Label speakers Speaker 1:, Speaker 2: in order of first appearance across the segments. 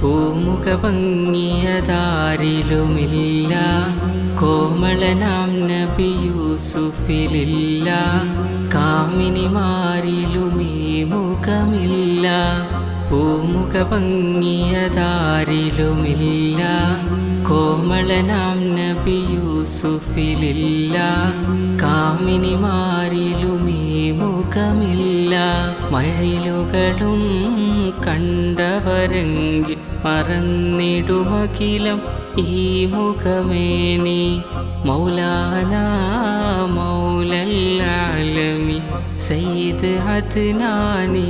Speaker 1: പൂമുഖ ഭംഗിയതാരിലുമില്ല, കോമളനാം നബി യൂസുഫിലില്ല, കാമിനിമാരിലുമീ മുഖമില്ല. പൂമുഖ ഭംഗിയതാരിലുമില്ല, കോമളനാം നബി യൂസുഫിലില്ല, കാമിനിമാരിലുമീ മുഖമില്ല. മഴിലുകളും കണ്ടവരെങ്കിൽ മറന്നിടുമഖിലം ഈ മുഖമേനി. മൗലാന മൗലൽ ആലമി സയ്യിദ് അദ്നാനി.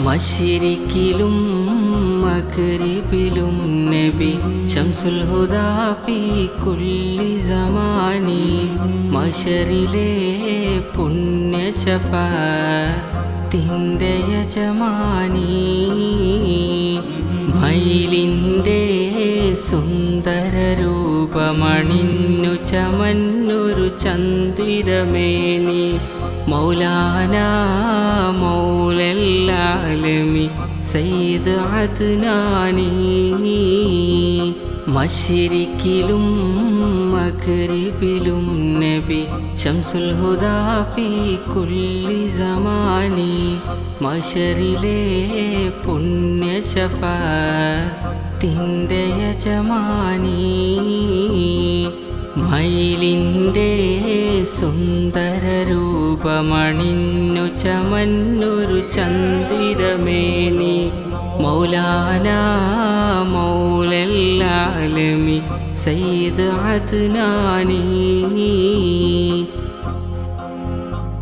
Speaker 1: മശ്രിക്കിലും മഗ്രിബിലും നബി ശംസുൽ ഹുദാ ഫീ കുല്ലി സമാനി. മശരിലെ പുണ്യ ശഫാഅത്തിന്റെ യജമാനി. മയിലിൻ്റെ സുന്ദര രൂപമണിഞ്ഞു ചമന്നൊരു ചന്ദിരമേനി. മൗലാന മൗലൽ ആലമി സയ്യിദ് അദ്നാനി. മശ്രിക്കിലും മഗ്രിബിലും നബി ശംസുൽ ഹുദാ ഫീ കുല്ലി സമാനി. മശരിലെ പുണ്യ ശഫാഅത്തിന്റെ യജമാനി. മയിലിൻ്റെ സുന്ദര രൂപമണിഞ്ഞു ചമന്നൊരു ചന്ദിരമേനി. മൗലാന മൗലൽ ആലമി സയ്യിദ് അദ്നാനി.